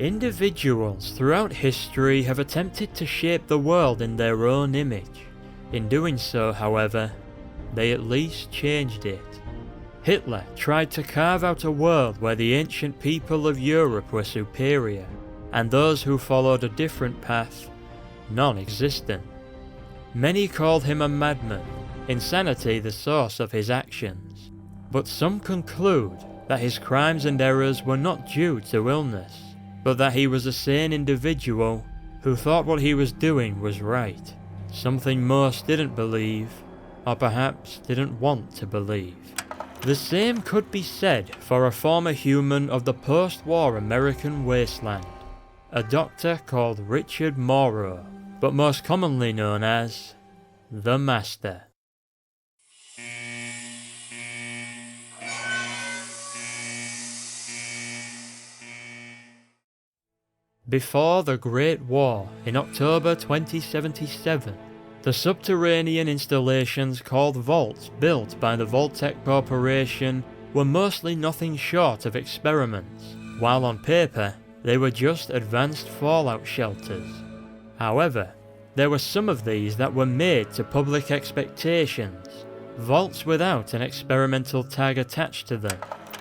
Individuals throughout history have attempted to shape the world in their own image. In doing so, however, they at least changed it. Hitler tried to carve out a world where the ancient people of Europe were superior, and those who followed a different path, non-existent. Many called him a madman, insanity the source of his actions, but some conclude that his crimes and errors were not due to illness, but that he was a sane individual who thought what he was doing was right, something most didn't believe, or perhaps didn't want to believe. The same could be said for a former human of the post-war American wasteland, a doctor called Richard Moreau, but most commonly known as the Master. Before the Great War in October 2077, the subterranean installations called vaults built by the Vault-Tec Corporation were mostly nothing short of experiments, while on paper they were just advanced fallout shelters. However, there were some of these that were made to public expectations, vaults without an experimental tag attached to them.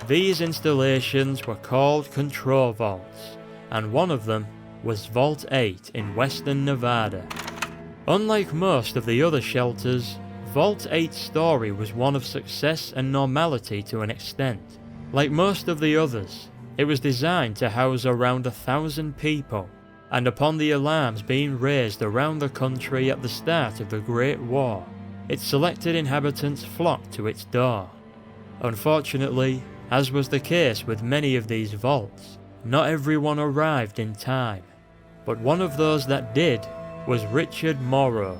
These installations were called control vaults, and one of them was Vault 8 in western Nevada. Unlike most of the other shelters, Vault 8's story was one of success and normality to an extent. Like most of the others, it was designed to house around 1,000 people, and upon the alarms being raised around the country at the start of the Great War, its selected inhabitants flocked to its door. Unfortunately, as was the case with many of these vaults, not everyone arrived in time, but one of those that did was Richard Moreau.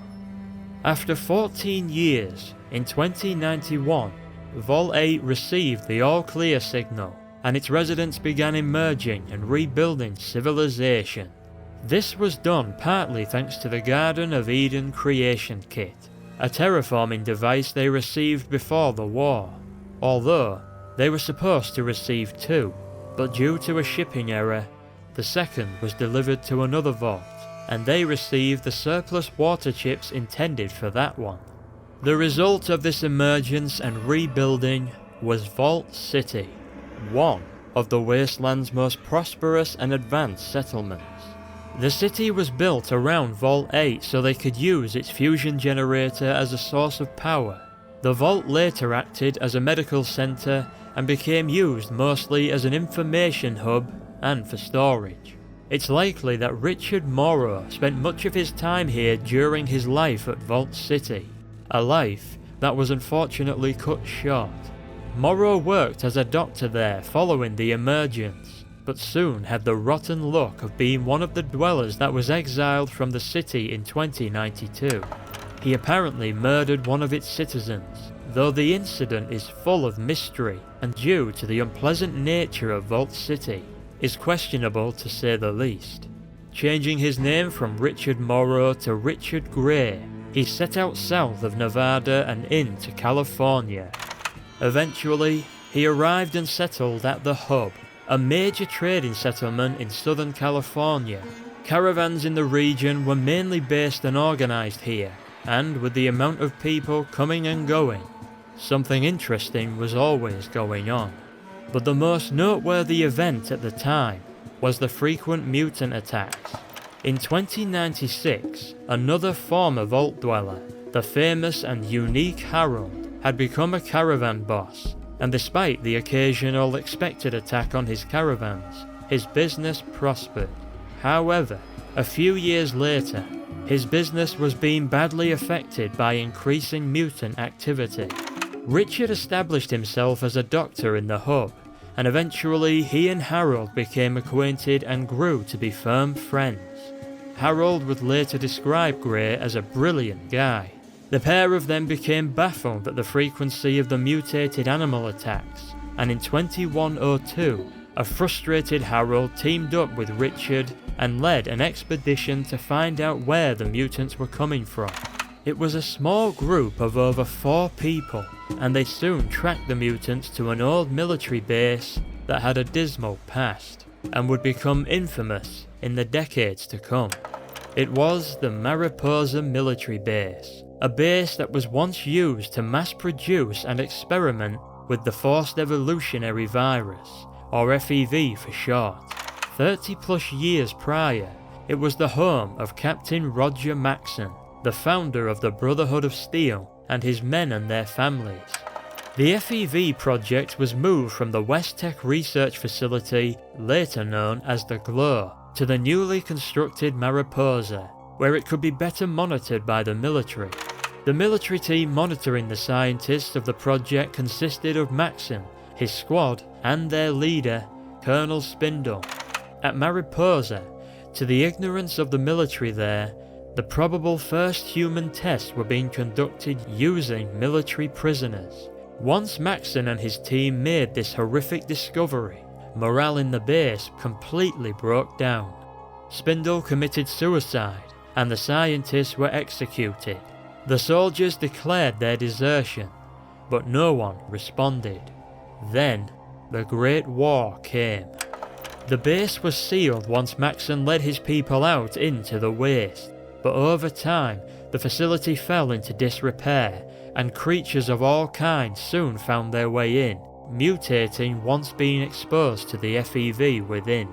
After 14 years, in 2091, Vault 8 received the all-clear signal, and its residents began emerging and rebuilding civilization. This was done partly thanks to the Garden of Eden creation kit, a terraforming device they received before the war, although they were supposed to receive two, but due to a shipping error, the second was delivered to another vault, and they received the surplus water chips intended for that one. The result of this emergence and rebuilding was Vault City, one of the wasteland's most prosperous and advanced settlements. The city was built around Vault 8 so they could use its fusion generator as a source of power. The vault later acted as a medical centre and became used mostly as an information hub and for storage. It's likely that Richard Moreau spent much of his time here during his life at Vault City, a life that was unfortunately cut short. Moreau worked as a doctor there following the emergence, but soon had the rotten luck of being one of the dwellers that was exiled from the city in 2092. He apparently murdered one of its citizens, though the incident is full of mystery and due to the unpleasant nature of Vault City, is questionable to say the least. Changing his name from Richard Moreau to Richard Gray, he set out south of Nevada and into California. Eventually, he arrived and settled at the Hub, a major trading settlement in Southern California. Caravans in the region were mainly based and organized here, and with the amount of people coming and going, something interesting was always going on. But the most noteworthy event at the time was the frequent mutant attacks. In 2096, another former vault dweller, the famous and unique Harold, had become a caravan boss, and despite the occasional expected attack on his caravans, his business prospered. However, a few years later, his business was being badly affected by increasing mutant activity. Richard established himself as a doctor in the Hub, and eventually he and Harold became acquainted and grew to be firm friends. Harold would later describe Gray as a brilliant guy. The pair of them became baffled at the frequency of the mutated animal attacks, and in 2102, a frustrated Harold teamed up with Richard and led an expedition to find out where the mutants were coming from. It was a small group of over 4 people, and they soon tracked the mutants to an old military base that had a dismal past. and would become infamous in the decades to come. It was the Mariposa military base, a base that was once used to mass produce and experiment with the forced evolutionary virus, or FEV for short. 30 plus years prior, it was the home of Captain Roger Maxson, the founder of the Brotherhood of Steel, and his men and their families. The FEV project was moved from the West Tech Research Facility, later known as the GLOW, to the newly constructed Mariposa, where it could be better monitored by the military. The military team monitoring the scientists of the project consisted of Maxson, his squad, and their leader, Colonel Spindle. At Mariposa, to the ignorance of the military there, the probable first human tests were being conducted using military prisoners. Once Maxson and his team made this horrific discovery, morale in the base completely broke down. Spindle committed suicide, and the scientists were executed. The soldiers declared their desertion, but no one responded. Then, the Great War came. The base was sealed once Maxson led his people out into the waste, but over time, the facility fell into disrepair, and creatures of all kinds soon found their way in, mutating once being exposed to the FEV within.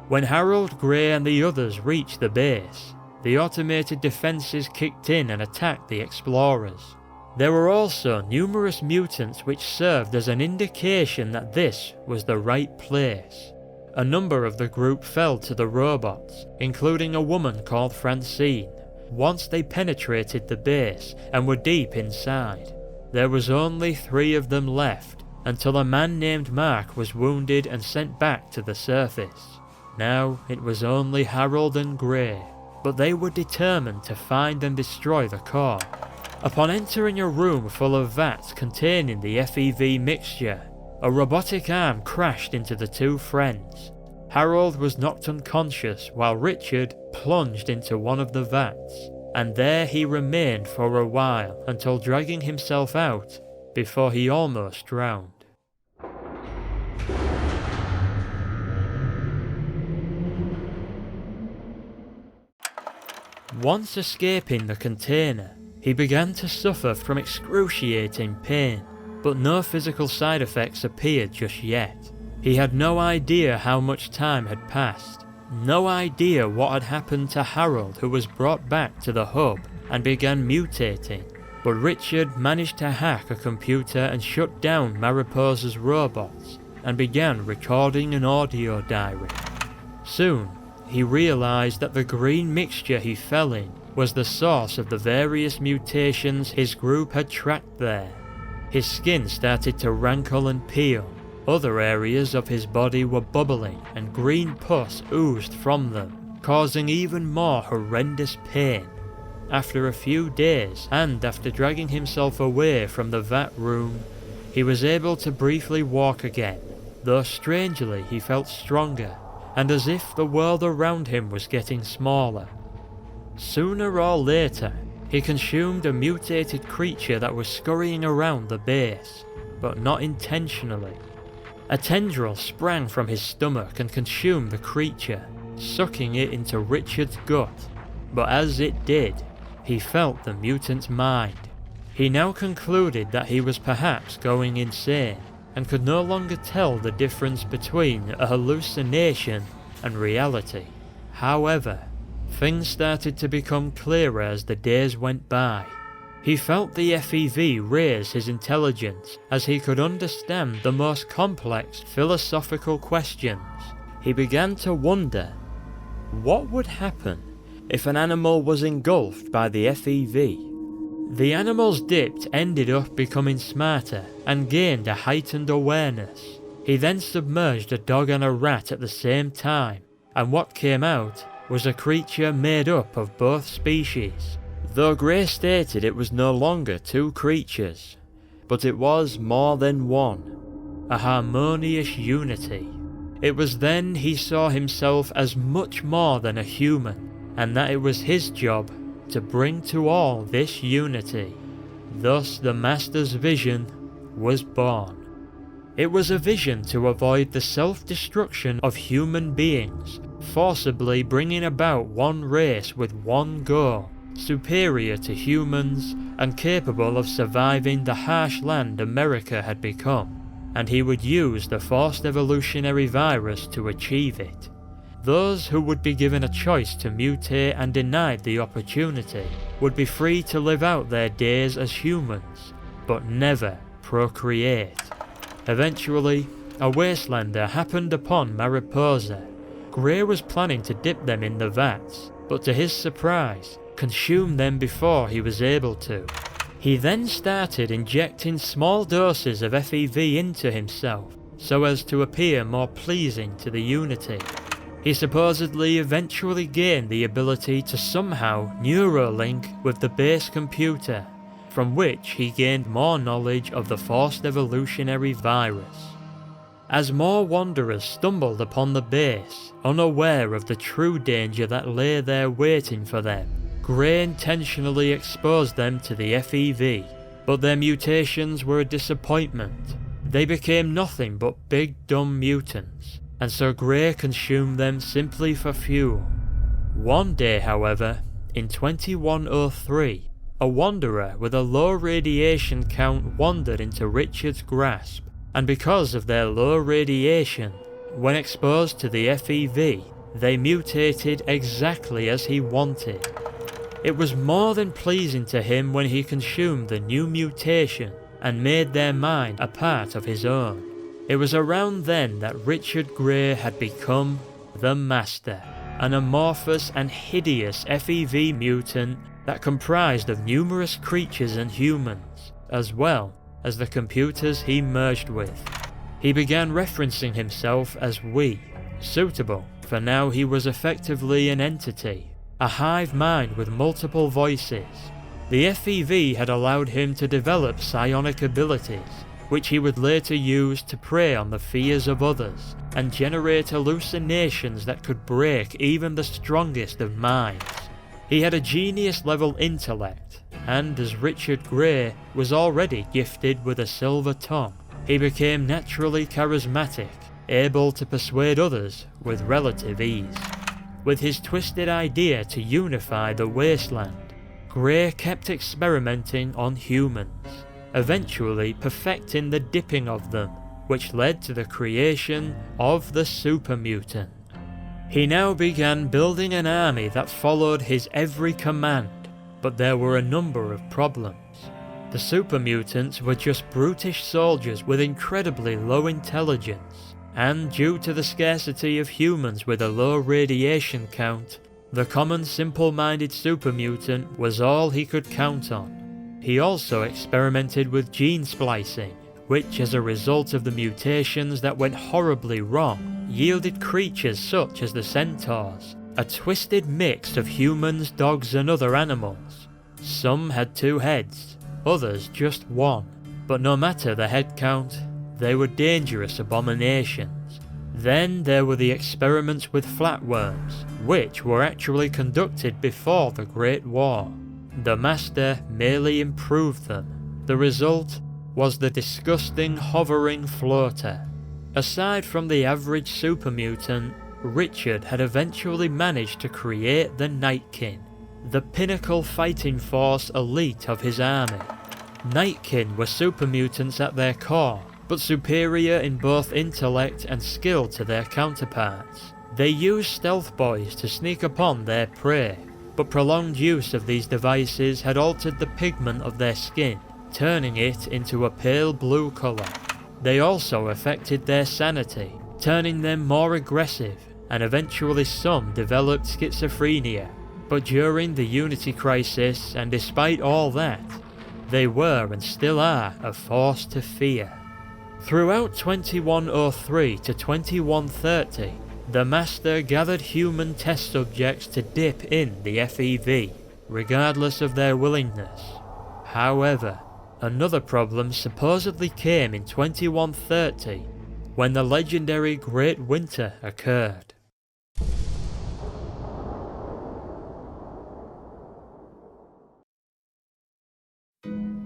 When Harold, Gray and the others reached the base, the automated defences kicked in and attacked the explorers. There were also numerous mutants which served as an indication that this was the right place. A number of the group fell to the robots, including a woman called Francine. Once they penetrated the base and were deep inside, there was only 3 of them left, until a man named Mark was wounded and sent back to the surface. Now it was only Harold and Gray, but they were determined to find and destroy the core. Upon entering a room full of vats containing the FEV mixture, a robotic arm crashed into the 2 friends. Harold was knocked unconscious while Richard plunged into one of the vats, and there he remained for a while until dragging himself out before he almost drowned. Once escaping the container, he began to suffer from excruciating pain, but no physical side effects appeared just yet. He had no idea how much time had passed, no idea what had happened to Harold, who was brought back to the hub and began mutating, but Richard managed to hack a computer and shut down Mariposa's robots and began recording an audio diary. Soon, he realised that the green mixture he fell in was the source of the various mutations his group had tracked there. His skin started to rankle and peel. Other areas of his body were bubbling and green pus oozed from them, causing even more horrendous pain. After a few days, and after dragging himself away from the vat room, he was able to briefly walk again, though strangely he felt stronger, and as if the world around him was getting smaller. Sooner or later, he consumed a mutated creature that was scurrying around the base, but not intentionally. A tendril sprang from his stomach and consumed the creature, sucking it into Richard's gut, but as it did, he felt the mutant's mind. He now concluded that he was perhaps going insane, and could no longer tell the difference between a hallucination and reality. However, things started to become clearer as the days went by. He felt the FEV raise his intelligence as he could understand the most complex philosophical questions. He began to wonder, what would happen if an animal was engulfed by the FEV? The animals dipped ended up becoming smarter and gained a heightened awareness. He then submerged a dog and a rat at the same time, and what came out was a creature made up of both species. Though Gray stated it was no longer 2 creatures, but it was more than one, a harmonious unity. It was then he saw himself as much more than a human, and that it was his job to bring to all this unity. Thus the Master's vision was born. It was a vision to avoid the self-destruction of human beings, forcibly bringing about one race with one goal, superior to humans and capable of surviving the harsh land America had become, and he would use the forced evolutionary virus to achieve it. Those who would be given a choice to mutate and denied the opportunity would be free to live out their days as humans, but never procreate. Eventually, a wastelander happened upon Mariposa. Grey was planning to dip them in the vats, but to his surprise, consumed them before he was able to. He then started injecting small doses of FEV into himself, so as to appear more pleasing to the Unity. He supposedly eventually gained the ability to somehow neurolink with the base computer, from which he gained more knowledge of the forced evolutionary virus. As more wanderers stumbled upon the base, unaware of the true danger that lay there waiting for them, Grey intentionally exposed them to the FEV, but their mutations were a disappointment. They became nothing but big dumb mutants, and so Grey consumed them simply for fuel. One day, however, in 2103, a wanderer with a low radiation count wandered into Richard's grasp, and because of their low radiation, when exposed to the FEV, they mutated exactly as he wanted. It was more than pleasing to him when he consumed the new mutation and made their mind a part of his own. It was around then that Richard Grey had become the Master, an amorphous and hideous FEV mutant that comprised of numerous creatures and humans, as well as the computers he merged with. He began referencing himself as we, suitable, for now he was effectively an entity, a hive mind with multiple voices. The FEV had allowed him to develop psionic abilities, which he would later use to prey on the fears of others, and generate hallucinations that could break even the strongest of minds. He had a genius-level intellect, and as Richard Grey was already gifted with a silver tongue, he became naturally charismatic, able to persuade others with relative ease. With his twisted idea to unify the wasteland, Grey kept experimenting on humans, eventually perfecting the dipping of them, which led to the creation of the super mutant. He now began building an army that followed his every command, but there were a number of problems. The super mutants were just brutish soldiers with incredibly low intelligence, and due to the scarcity of humans with a low radiation count, the common simple-minded super mutant was all he could count on. He also experimented with gene splicing, which as a result of the mutations that went horribly wrong, yielded creatures such as the centaurs, a twisted mix of humans, dogs and other animals. Some had 2 heads, others just 1, but no matter the head count, they were dangerous abominations. Then there were the experiments with flatworms, which were actually conducted before the Great War. The Master merely improved them. The result was the disgusting hovering floater. Aside from the average super mutant, Richard had eventually managed to create the Nightkin, the pinnacle fighting force elite of his army. Nightkin were super mutants at their core, but superior in both intellect and skill to their counterparts. They used stealth boys to sneak upon their prey, but prolonged use of these devices had altered the pigment of their skin, turning it into a pale blue colour. They also affected their sanity, turning them more aggressive, and eventually some developed schizophrenia. But during the Unity Crisis, and despite all that, they were and still are a force to fear. Throughout 2103 to 2130, the Master gathered human test subjects to dip in the FEV, regardless of their willingness. However, another problem supposedly came in 2130, when the legendary Great Winter occurred.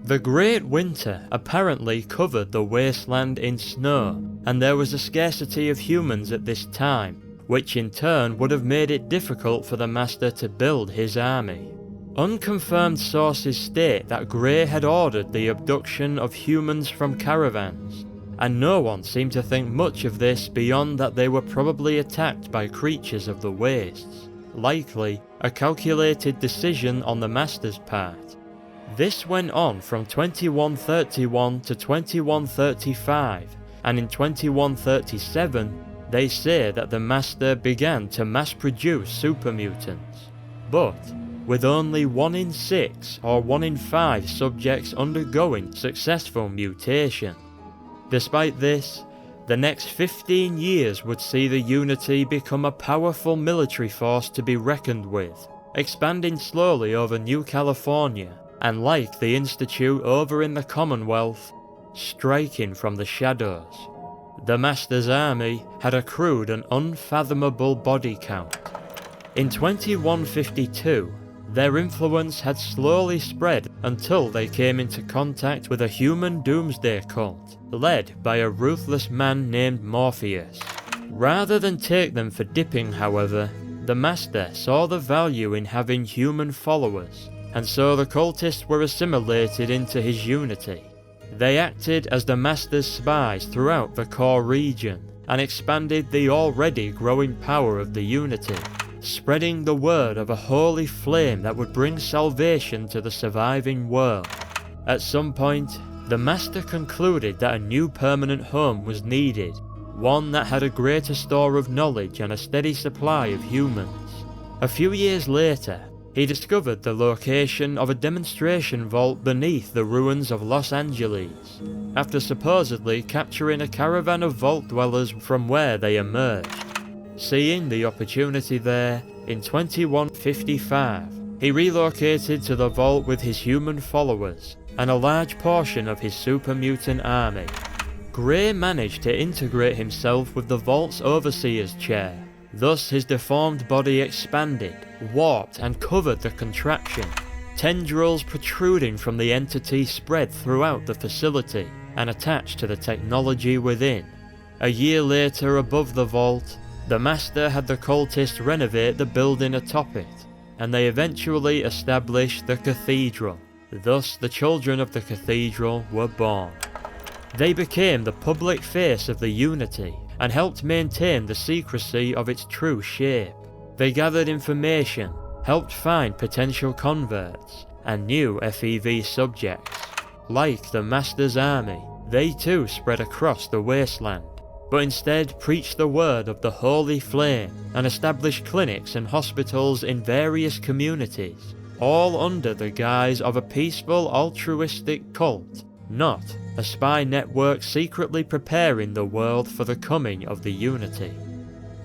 The Great Winter apparently covered the wasteland in snow, and there was a scarcity of humans at this time, which in turn would have made it difficult for the Master to build his army. Unconfirmed sources state that Grey had ordered the abduction of humans from caravans, and no one seemed to think much of this beyond that they were probably attacked by creatures of the wastes, likely a calculated decision on the Master's part. This went on from 2131 to 2135, and in 2137 they say that the Master began to mass produce super mutants, but with only 1 in 6 or 1 in 5 subjects undergoing successful mutation. Despite this, the next 15 years would see the Unity become a powerful military force to be reckoned with, expanding slowly over New California, and like the Institute over in the Commonwealth, striking from the shadows. The Master's army had accrued an unfathomable body count. In 2152, their influence had slowly spread until they came into contact with a human doomsday cult, led by a ruthless man named Morpheus. Rather than take them for dipping, however, the Master saw the value in having human followers, and so the cultists were assimilated into his Unity. They acted as the Master's spies throughout the core region, and expanded the already growing power of the Unity, spreading the word of a holy flame that would bring salvation to the surviving world. At some point, the Master concluded that a new permanent home was needed, one that had a greater store of knowledge and a steady supply of humans. A few years later, he discovered the location of a demonstration vault beneath the ruins of Los Angeles, after supposedly capturing a caravan of vault dwellers from where they emerged. Seeing the opportunity there, in 2155, he relocated to the vault with his human followers and a large portion of his super mutant army. Grey managed to integrate himself with the vault's overseer's chair. Thus his deformed body expanded, warped and covered the contraption. Tendrils protruding from the entity spread throughout the facility and attached to the technology within. A year later, above the vault, the Master had the cultists renovate the building atop it, and they eventually established the cathedral. Thus the children of the cathedral were born. They became the public face of the Unity, and helped maintain the secrecy of its true shape. They gathered information, helped find potential converts, and new FEV subjects. Like the Master's army, they too spread across the wasteland, but instead preached the word of the Holy Flame and established clinics and hospitals in various communities, all under the guise of a peaceful altruistic cult, not a spy network secretly preparing the world for the coming of the Unity.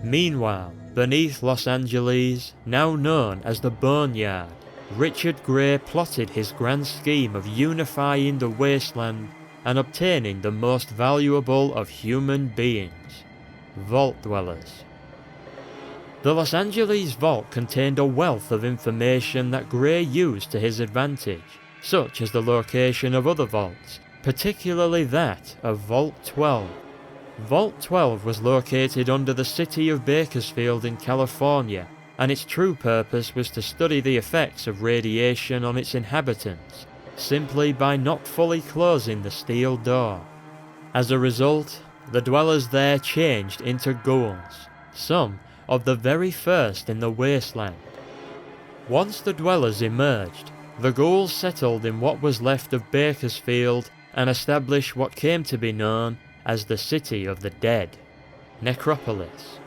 Meanwhile, beneath Los Angeles, now known as the Boneyard, Richard Grey plotted his grand scheme of unifying the wasteland and obtaining the most valuable of human beings, vault dwellers. The Los Angeles vault contained a wealth of information that Grey used to his advantage, such as the location of other vaults, particularly that of Vault 12. Vault 12 was located under the city of Bakersfield in California, and its true purpose was to study the effects of radiation on its inhabitants, simply by not fully closing the steel door. As a result, the dwellers there changed into ghouls, some of the very first in the wasteland. Once the dwellers emerged, the ghouls settled in what was left of Bakersfield and established what came to be known as the City of the Dead, Necropolis.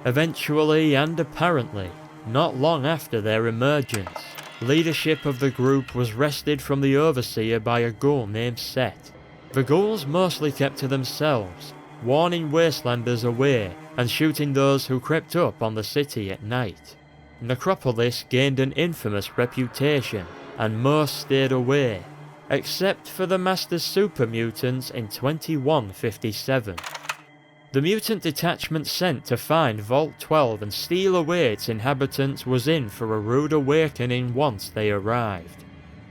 Eventually, and apparently, not long after their emergence, leadership of the group was wrested from the overseer by a ghoul named Set. The ghouls mostly kept to themselves, warning wastelanders away and shooting those who crept up on the city at night. Necropolis gained an infamous reputation, and most stayed away, except for the Master's super mutants in 2157. The mutant detachment sent to find Vault 12 and steal away its inhabitants was in for a rude awakening once they arrived.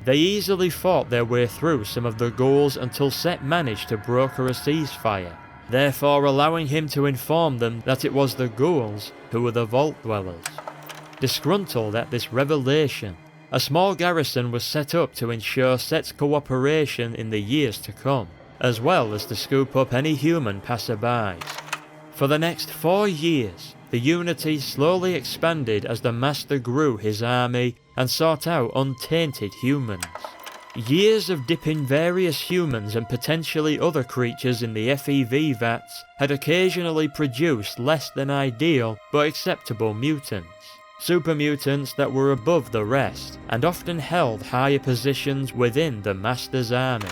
They easily fought their way through some of the ghouls until Set managed to broker a ceasefire, therefore allowing him to inform them that it was the ghouls who were the vault dwellers. Disgruntled at this revelation, a small garrison was set up to ensure Set's cooperation in the years to come, as well as to scoop up any human passerbys. For the next 4 years, the unity slowly expanded as the Master grew his army and sought out untainted humans. Years of dipping various humans and potentially other creatures in the FEV vats had occasionally produced less than ideal but acceptable mutants. Super mutants that were above the rest, and often held higher positions within the Master's army.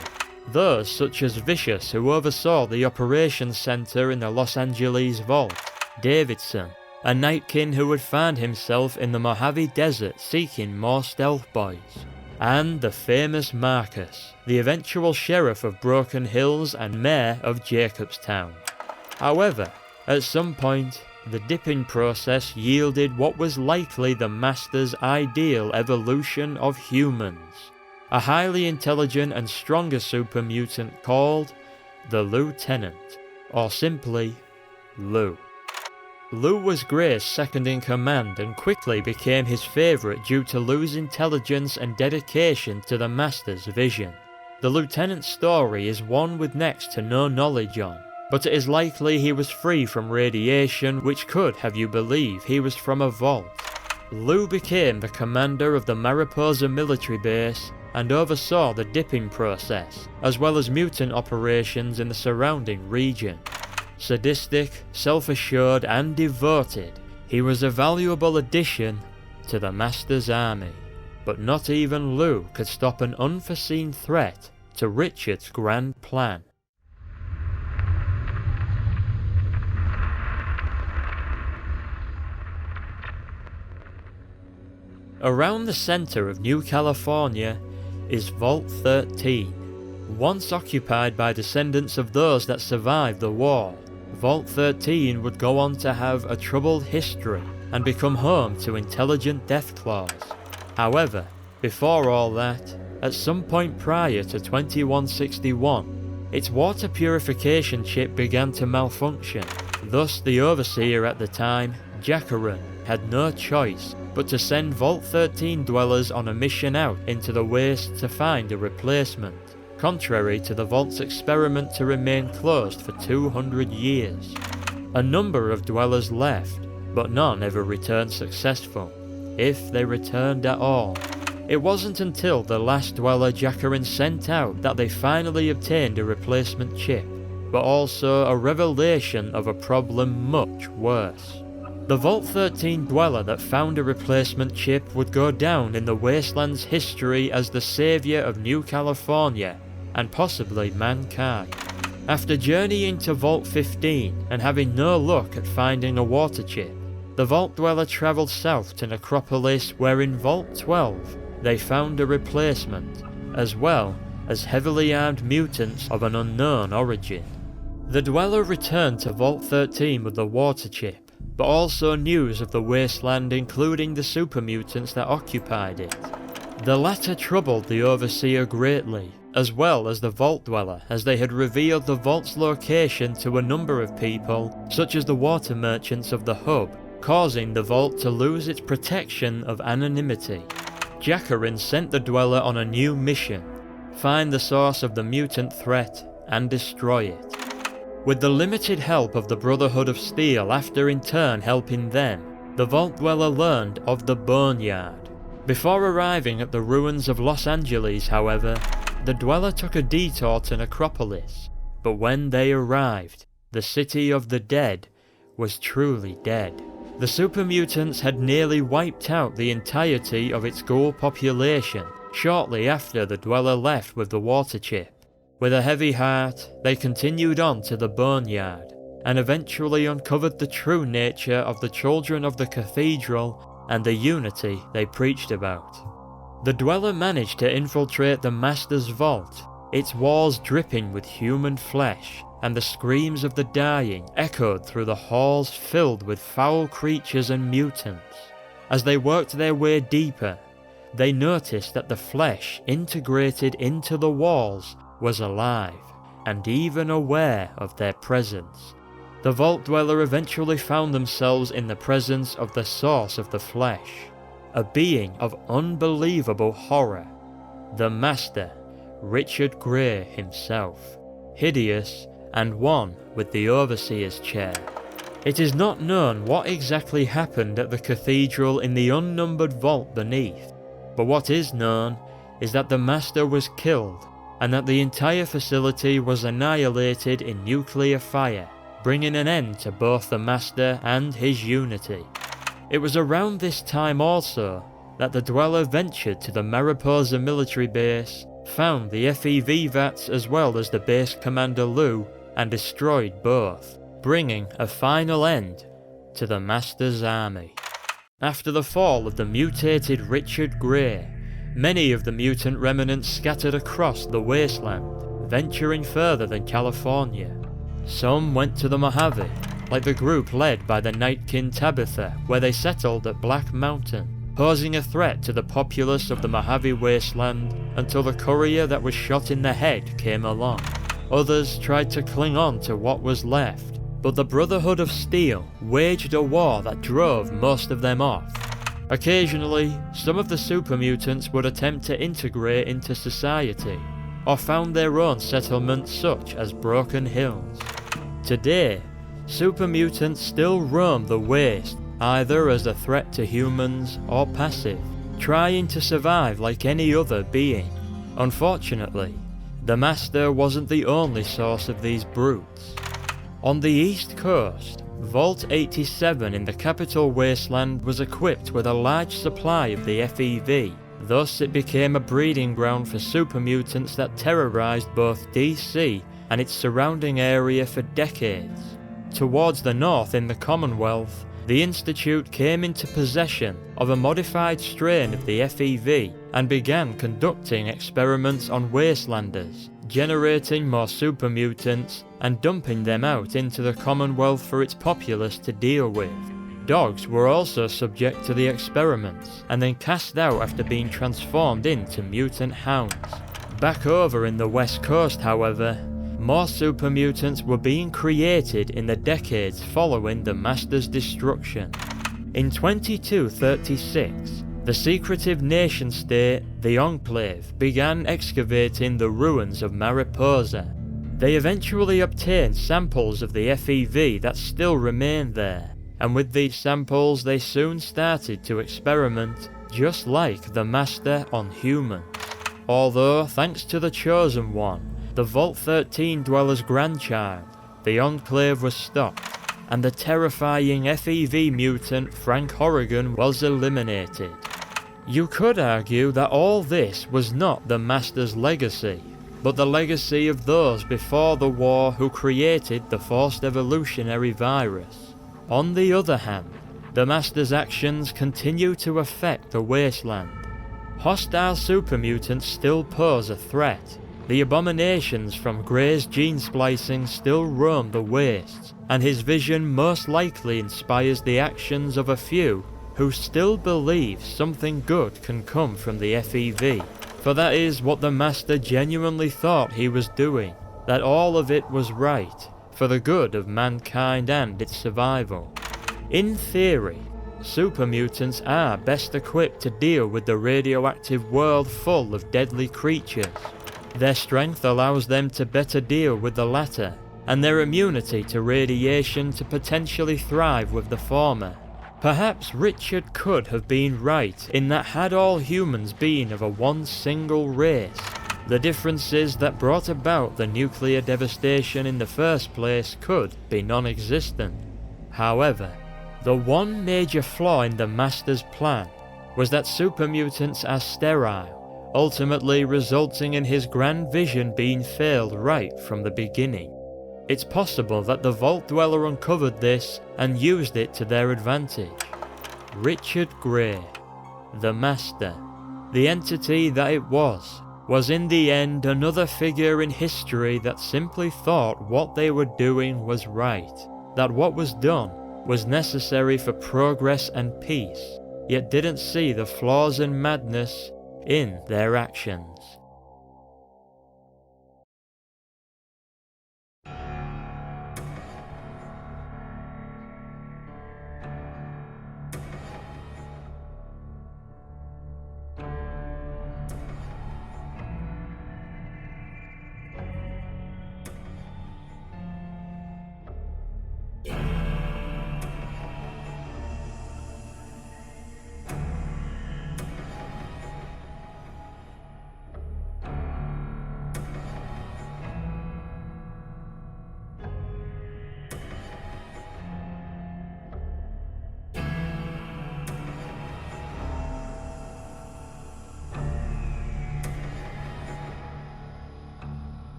Those such as Vicious, who oversaw the operations center in the Los Angeles Vault, Davidson, a Nightkin who would find himself in the Mojave Desert seeking more stealth boys, and the famous Marcus, the eventual sheriff of Broken Hills and mayor of Jacobstown. However, at some point, the dipping process yielded what was likely the Master's ideal evolution of humans, a highly intelligent and stronger super mutant called the Lieutenant, or simply Lou. Lou was Gray's second in command and quickly became his favourite due to Lou's intelligence and dedication to the Master's vision. The Lieutenant's story is one with next to no knowledge on, but it is likely he was free from radiation, which could have you believe he was from a vault. Lou became the commander of the Mariposa military base and oversaw the dipping process, as well as mutant operations in the surrounding region. Sadistic, self-assured and devoted, he was a valuable addition to the Master's army. But not even Lou could stop an unforeseen threat to Richard's grand plan. Around the center of New California is Vault 13. Once occupied by descendants of those that survived the war, Vault 13 would go on to have a troubled history and become home to intelligent Deathclaws. However, before all that, at some point prior to 2161, its water purification chip began to malfunction. Thus the overseer at the time, Jackaron, had no choice but to send Vault 13 dwellers on a mission out into the waste to find a replacement, contrary to the Vault's experiment to remain closed for 200 years. A number of dwellers left, but none ever returned successful, if they returned at all. It wasn't until the last dweller Jackaron sent out that they finally obtained a replacement chip, but also a revelation of a problem much worse. The Vault 13 dweller that found a replacement chip would go down in the Wasteland's history as the saviour of New California, and possibly mankind. After journeying to Vault 15 and having no luck at finding a water chip, the Vault dweller travelled south to Necropolis, where in Vault 12 they found a replacement, as well as heavily armed mutants of an unknown origin. The dweller returned to Vault 13 with the water chip, but also news of the wasteland, including the super mutants that occupied it. The latter troubled the Overseer greatly, as well as the Vault dweller, as they had revealed the Vault's location to a number of people, such as the water merchants of the hub, causing the Vault to lose its protection of anonymity. Jackaron sent the dweller on a new mission: find the source of the mutant threat and destroy it. With the limited help of the Brotherhood of Steel after in turn helping them, the Vault dweller learned of the Boneyard. Before arriving at the ruins of Los Angeles, however, the dweller took a detour to Necropolis, but when they arrived, the city of the dead was truly dead. The super mutants had nearly wiped out the entirety of its ghoul population shortly after the dweller left with the water chip. With a heavy heart, they continued on to the Boneyard, and eventually uncovered the true nature of the children of the cathedral and the unity they preached about. The dweller managed to infiltrate the Master's vault, its walls dripping with human flesh, and the screams of the dying echoed through the halls filled with foul creatures and mutants. As they worked their way deeper, they noticed that the flesh integrated into the walls was alive, and even aware of their presence. The Vault Dweller eventually found themselves in the presence of the source of the flesh, a being of unbelievable horror, the Master, Richard Grey himself, hideous and one with the Overseer's chair. It is not known what exactly happened at the cathedral in the unnumbered vault beneath, but what is known is that the Master was killed and that the entire facility was annihilated in nuclear fire, bringing an end to both the Master and his unity. It was around this time also that the Dweller ventured to the Mariposa military base, found the FEV vats as well as the base commander Lou, and destroyed both, bringing a final end to the Master's army. After the fall of the mutated Richard Grey, many of the mutant remnants scattered across the wasteland, venturing further than California. Some went to the Mojave, like the group led by the Nightkin Tabitha, where they settled at Black Mountain, posing a threat to the populace of the Mojave wasteland until the courier that was shot in the head came along. Others tried to cling on to what was left, but the Brotherhood of Steel waged a war that drove most of them off. Occasionally, some of the super mutants would attempt to integrate into society, or found their own settlements such as Broken Hills. Today, super mutants still roam the waste, either as a threat to humans or passive, trying to survive like any other being. Unfortunately, the Master wasn't the only source of these brutes. On the East Coast, Vault 87 in the Capital Wasteland was equipped with a large supply of the FEV, thus it became a breeding ground for super mutants that terrorized both DC and its surrounding area for decades. Towards the north in the Commonwealth, the Institute came into possession of a modified strain of the FEV and began conducting experiments on wastelanders, generating more super mutants and dumping them out into the Commonwealth for its populace to deal with. Dogs were also subject to the experiments and then cast out after being transformed into mutant hounds. Back over in the West Coast, however, more super mutants were being created in the decades following the Master's destruction. In 2236, the secretive nation-state, the Enclave, began excavating the ruins of Mariposa. They eventually obtained samples of the FEV that still remained there, and with these samples they soon started to experiment, just like the Master on humans. Although, thanks to the Chosen One, the Vault 13 Dweller's grandchild, the Enclave was stopped, and the terrifying FEV mutant Frank Horrigan was eliminated. You could argue that all this was not the Master's legacy, but the legacy of those before the war who created the forced evolutionary virus. On the other hand, the Master's actions continue to affect the wasteland. Hostile super mutants still pose a threat. The abominations from Grey's gene splicing still roam the wastes, and his vision most likely inspires the actions of a few who still believe something good can come from the FEV, for that is what the Master genuinely thought he was doing, that all of it was right, for the good of mankind and its survival. In theory, super mutants are best equipped to deal with the radioactive world full of deadly creatures. Their strength allows them to better deal with the latter, and their immunity to radiation to potentially thrive with the former. Perhaps Richard could have been right in that had all humans been of a one single race, the differences that brought about the nuclear devastation in the first place could be non-existent. However, the one major flaw in the Master's plan was that super mutants are sterile, ultimately resulting in his grand vision being failed right from the beginning. It's possible that the Vault Dweller uncovered this and used it to their advantage. Richard Grey, the Master, the entity that it was in the end another figure in history that simply thought what they were doing was right, that what was done was necessary for progress and peace. yet didn't see the flaws and madness in their actions.